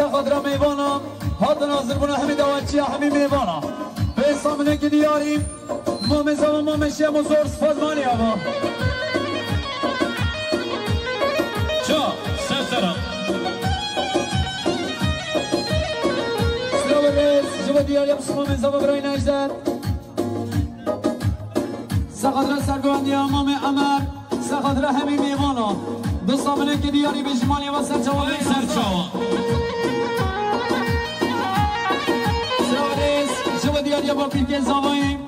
سخادرا میوانا هات ناظر بنا همین دواچی همین میوانا به سامنه که دیاریم ما مزا ما مشه مزور سفازمانی اما چا سسرا سلام رئیس جوا دیاریم سما مزا برای نجدر سخادرا سرگواندی امام امر سخادرا همین میوانا به سامنه که دیاری به جمالی و سرچاوه دیاریا با پیرکن زمایی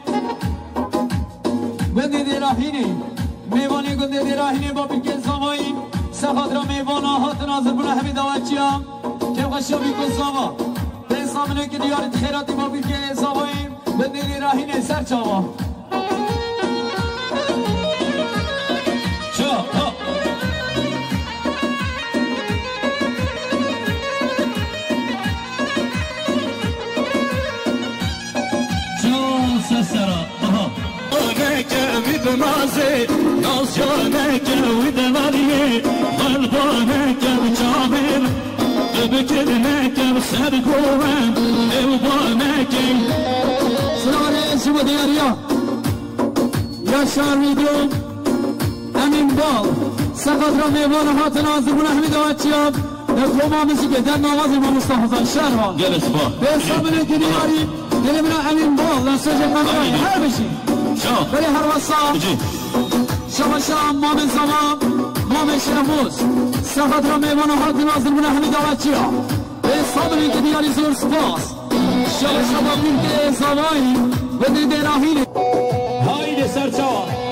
گنده دیراهینی میوانی گنده دیراهینی با پیرکن زمایی سخادرا میوانا هات ناظر بنا همین دواچی هم که خشابی کن زما به سامنه که دیارت خیراتی با پیرکن زمایی گنده دیراهینی سرچاوا نازه ناز جانك ودمالي قلبانك وجامل بكرنك وسرقوان وبانك سلام عليكم ودياريا يا شهر ويديو امين بال سخادرا میوان هات ناظر بنا همین دواچیاب در ما مسیگه در نواز امام مصطفی شهر جلس با به سامنه که دیاری دل من امین بال لسجد مدرای هر بشی بله هر وصا شما شام ما من زمان ما من شنفوز سخادرا میوان هات ناظر بنا همین دواچیا به سامنه که دیاری زور سپاس شما بین که زمانی و دیده راهینه هایده سرچاوا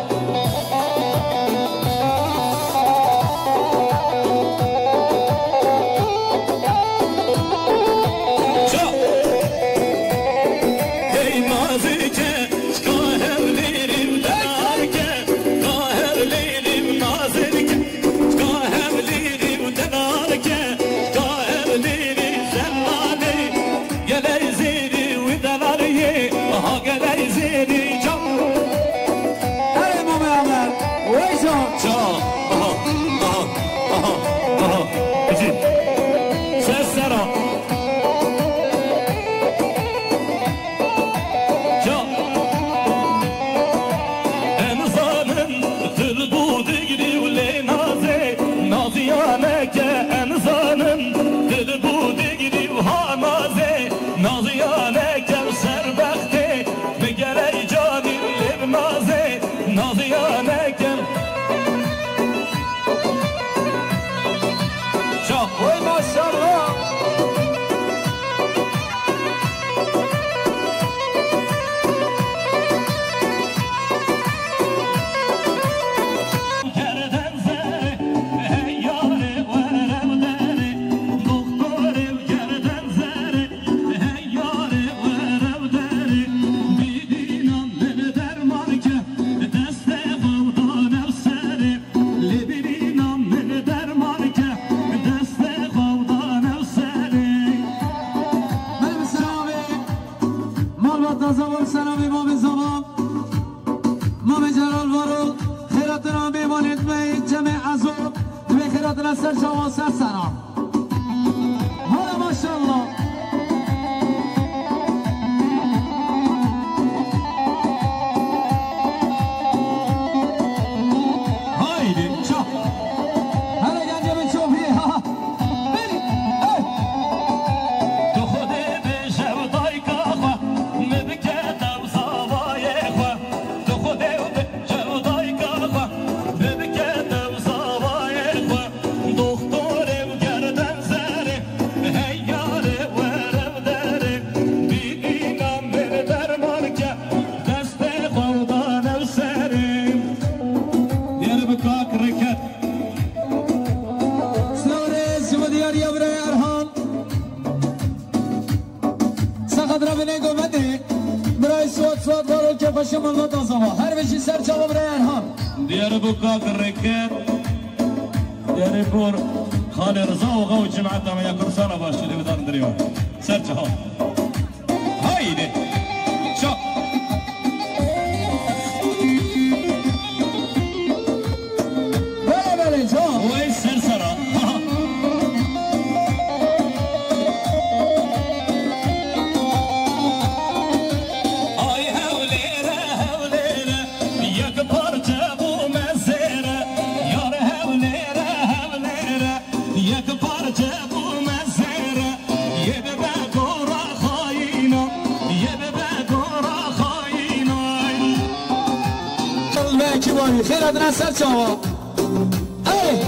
دختر گردن دیاری برای ارهان سخت را بینه گمده برای سواد بارو که پشم الله تازما هر بشی سر چاوا برای ارهان دیار بوکا کرکت دیار بور خال رضا و غو جمعت ما یا کرسانه باشی دی بدان دریوان سر چاوا هایده شو بله جا وی سر سرا خیر ادنا سر چاوا ای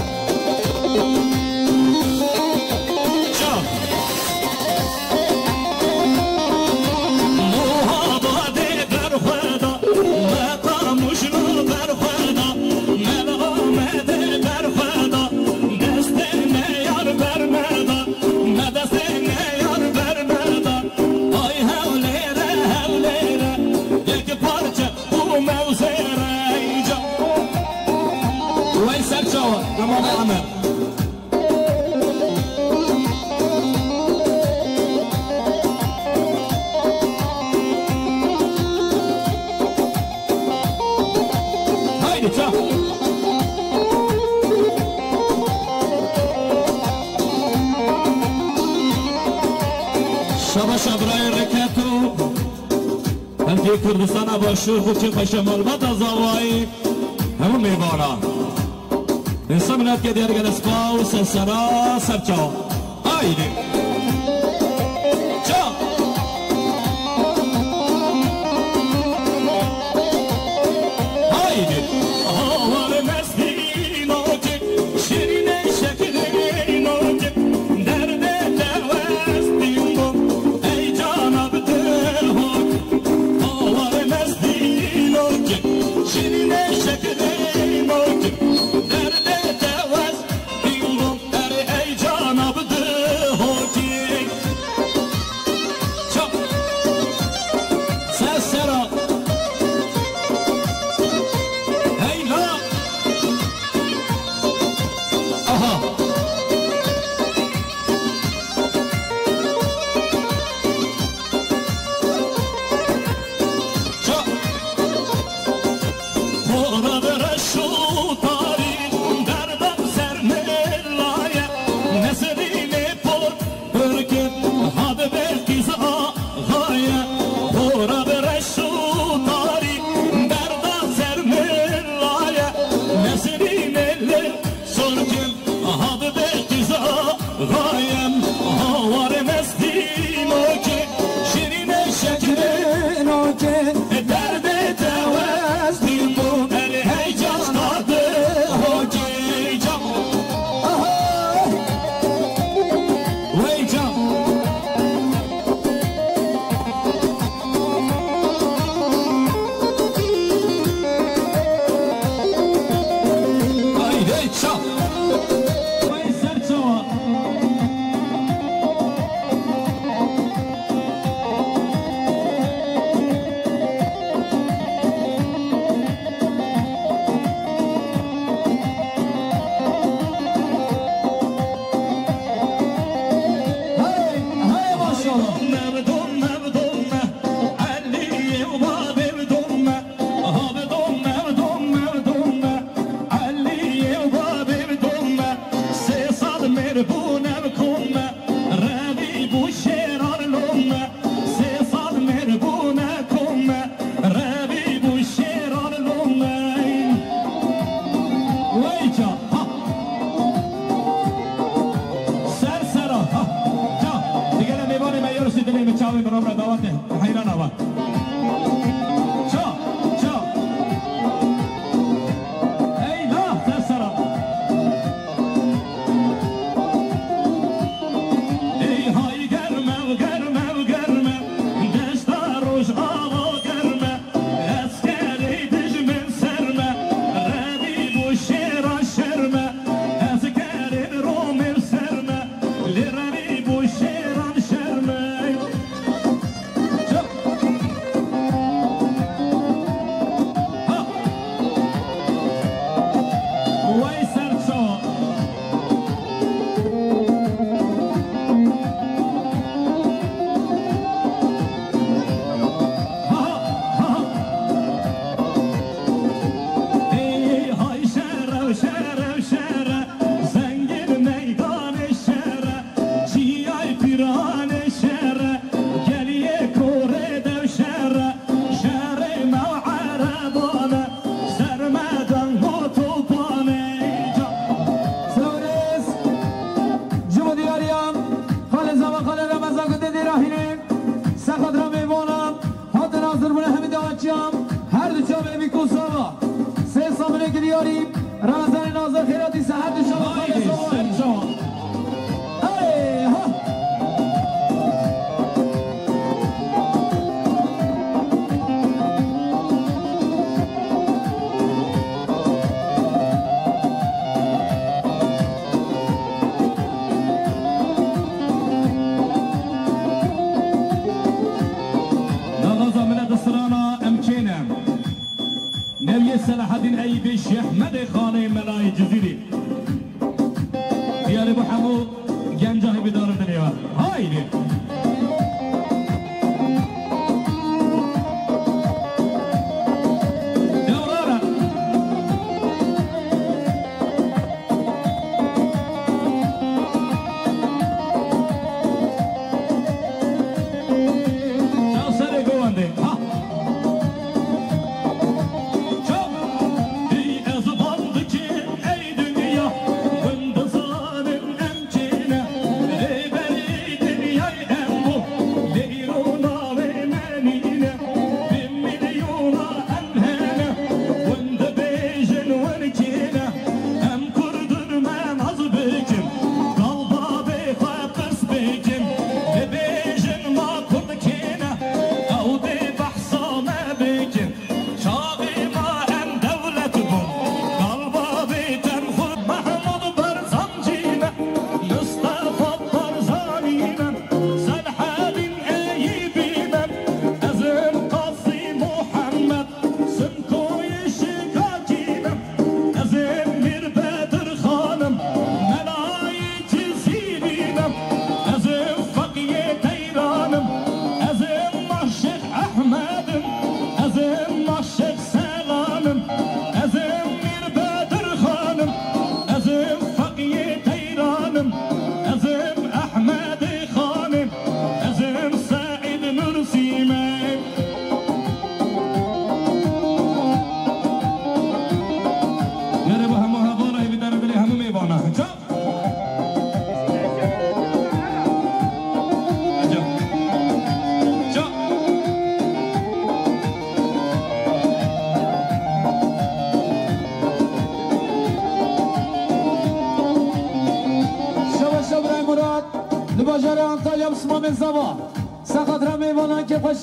شبرای رکتو هندی کردستان باشور بود که پشمال بد از آوایی همون میبارا انسان منات که دیار گل اسپاو سرسرا سرچا آیده چا آیده آوار مستی نوچه شیرینه شکلی نوچه درد دوستی نو ای جانب دل هوک آوار مستی نوچه شیرینه شکلی نوچه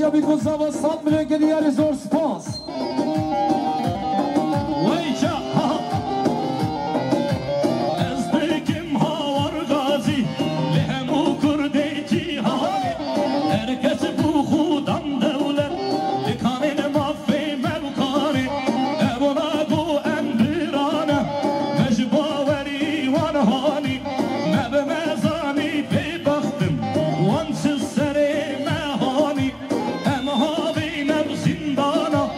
Paşa bir kuzava satmıyor ki diğer zor spans. Vayça ezdekim havar gazi lehemu kurdeci hali herkes bu hudan devlet likanine maffi mevkari evona bu emdirane mecbaveri vanhani mebe mezani pey baktım vansız seri mehani zindana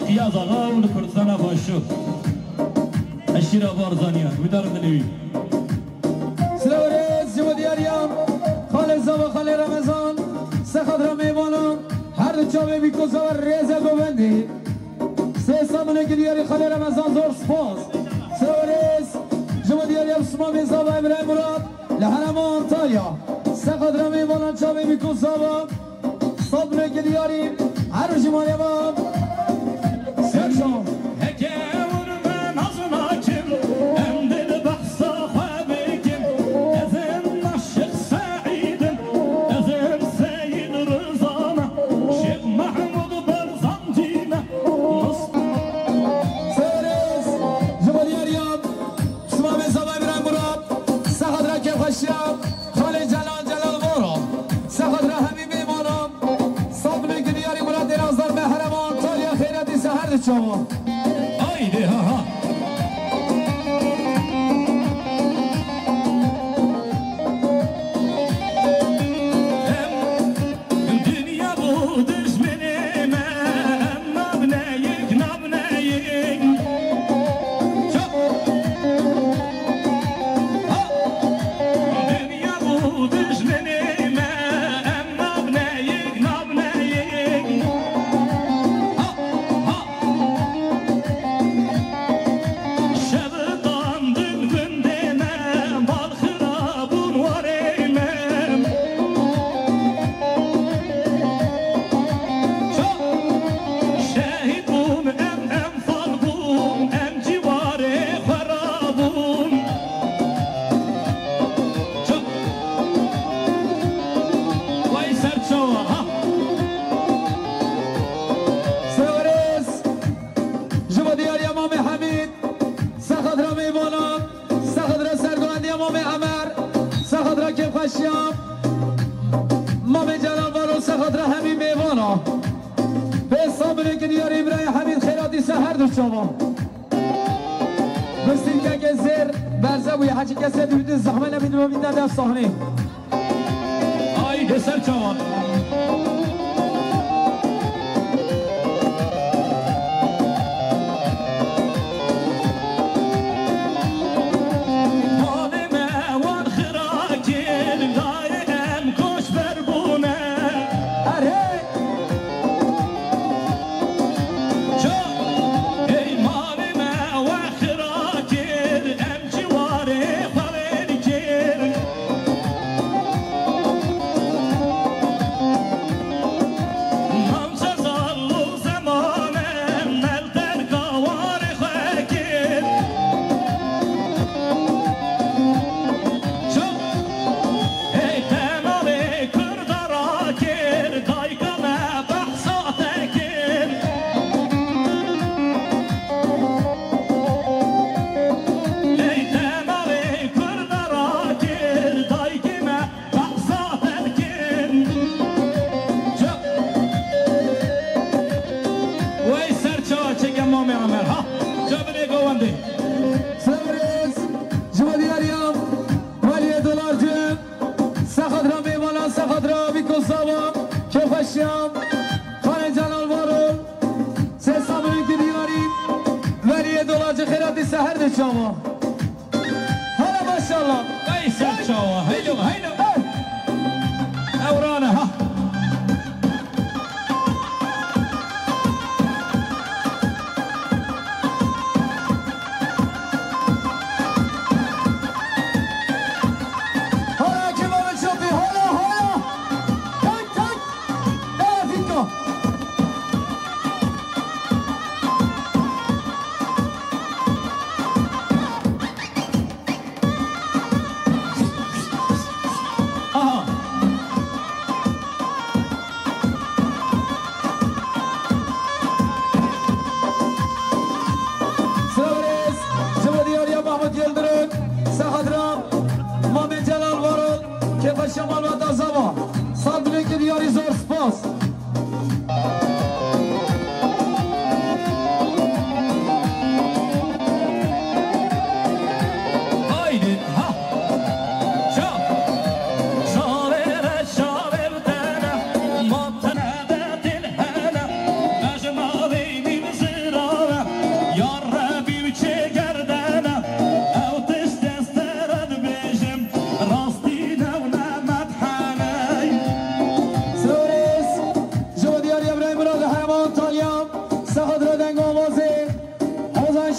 خیاز آقا و کردستان باشو اشیرا بارزانیان بیدارم دلیوی سلام جمع دیاریم خال زبا خال رمضان سخت را میبانم هر دو چاوه بیکوزا و ریزه گوبندی سه سامونه که دیاری خال رمضان زور سپاس سلام جمع دیاریم سما میزا و ابراهیم مراد لحرم آنتالیا سخت را میبانم چاوه بیکوزا و صبره که دیاریم هر رو جمعه با سرشان شما آیده ها ها دنیا bu düşmenime nabneyik nabneyik çok dünya bu düşmenime nabneyik nabneyik مام جلال بارو سخاطر همین میوانا به حساب که دیار ابراهیم حمید خیراتی سهر دو شما بستین که زیر برزه بوی حجی کسی دوید زحمه نبید و بید در صحنه آی بسر چوان خانه جلال بارو سه سامونی که دیاریم ولی دولار خیراتی سهر ده شما حالا ماشالله بیسر شما هیلو هیلو اورانه ها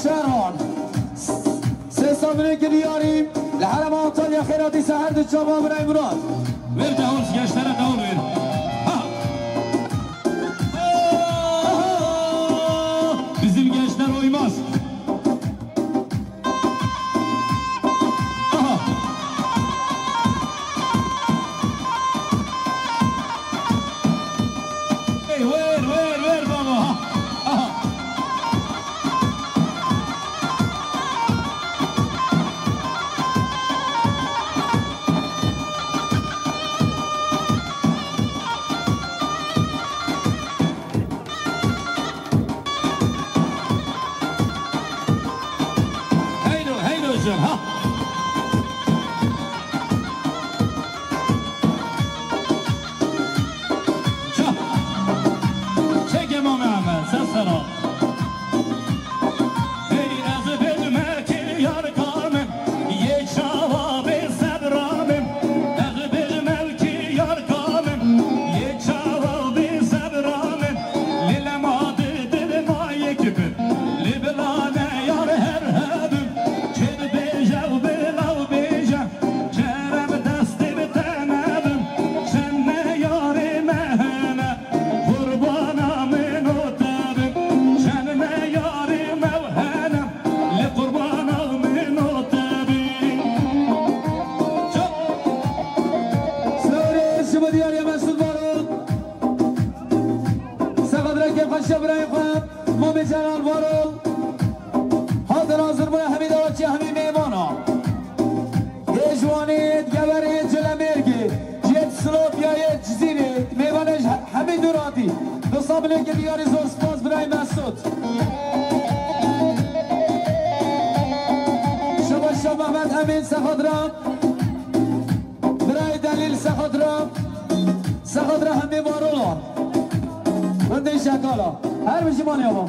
شهران سه سامونه که دیاریم لحرم آنطالیا خیراتی سهر دو جواب برای مراد ویر دهونس گشتره دهون ویر bizim gençler uymaz. Ver baba. Ha. Çek Emam Ahmet, sen sana. Ey razı bilme ki yar kamim, ye çavabı sabramim. Razı bilme ki yar kamim, ye çavabı sabramim. Lilemadı dilma yekibim, liblane yar her hebim. جلال وارل حاضر حاضر باید همین دارچی همین میمانا هجوانید گورید جلمرگی جیت سلوپیایید جزیرید میمانش همین دوراتی دوستان بلید که دیاری زور سپاس برای مسعود شما محمد امین سخادرام برای دلیل سخادرام همین وارل بنده شکالا هر بشی مانی آبا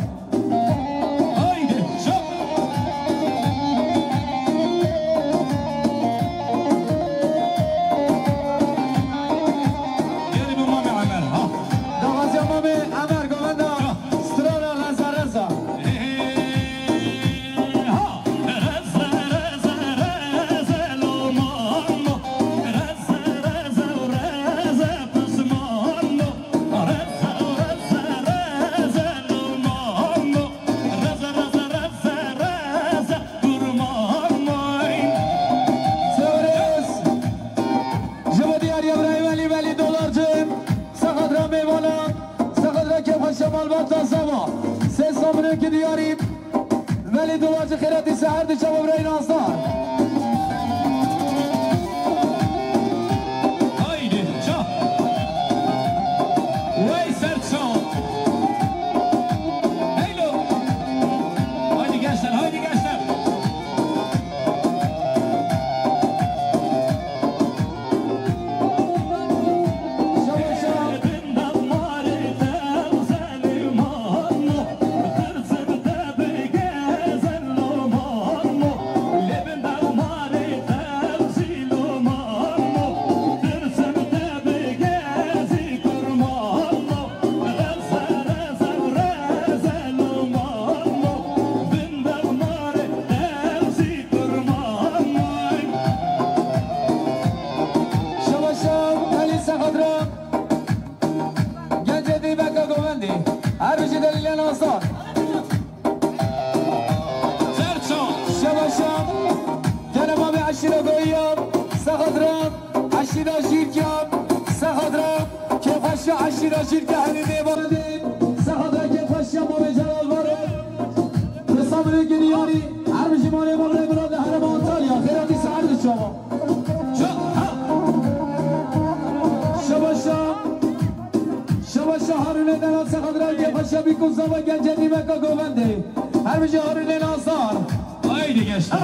سه سامونه که دیاریم ولی دواج خیراتی سهر دو جواب رای نازدار هایده جا وی سرچان هیلو هایده گشتن عشیر که همین میباردیم سخاطر که خوشیم با به جلال وارد رسامونه که دیاری هر بشی مانه با برای براد حرم آنطالیا خیراتی سرد شما شباشا هارونه دلال سخاطر که خوشیم بیکن زبا گنجه نیمکا گوونده هر بشی هارونه نازدار هایده گشتن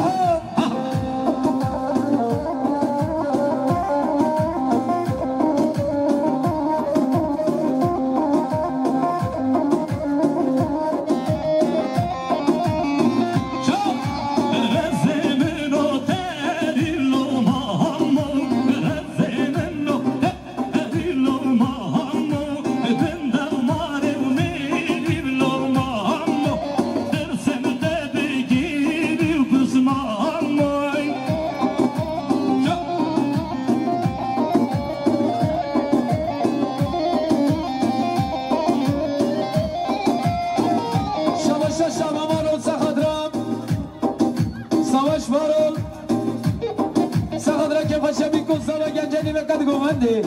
سنی بکد گومندی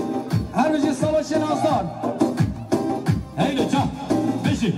هر بجی صبح شناسان هیلو چا بشی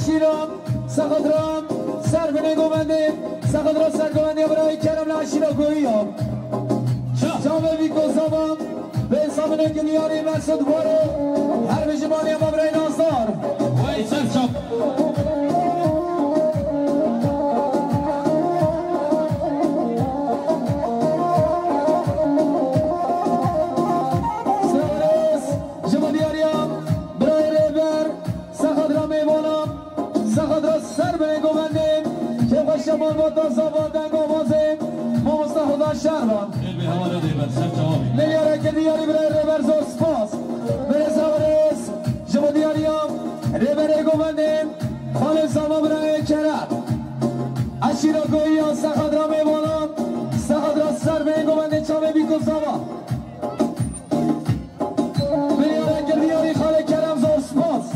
عشیرم سخدرم سر به نگومنده سخدرم سرگومنده برای کرم لعشیرا گوییم جامعه بیکوزامم به حساب نگلیاری مسعود بارو هر بجمانی هم برای ناصار وای سرچاپ شمال با دازاوان دنگ آوازه ما مستخدان شهران میلیاره که دیاری برای ریبر زور سپاس برس آورس شما دیاریم ریبر گوبنده خالص ساما برای کرد اشیرا گویی ها سخد را میبانم سخد را سر به گوبنده چامه بیکن ساما میلیاره که دیاری خاله کرم زور سپاس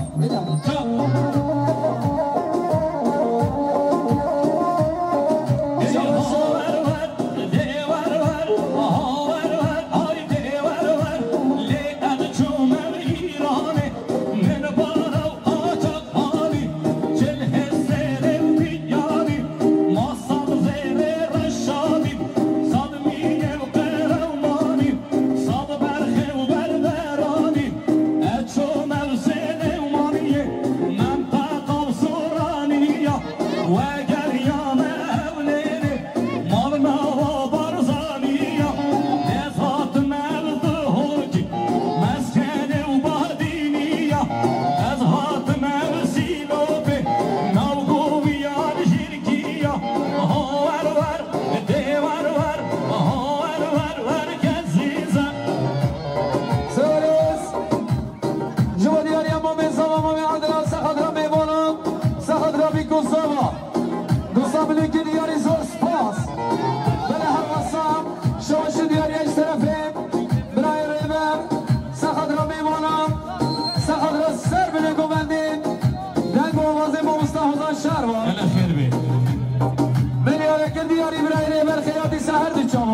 Meni hareketi yari birayre ver hayatı sahar diçam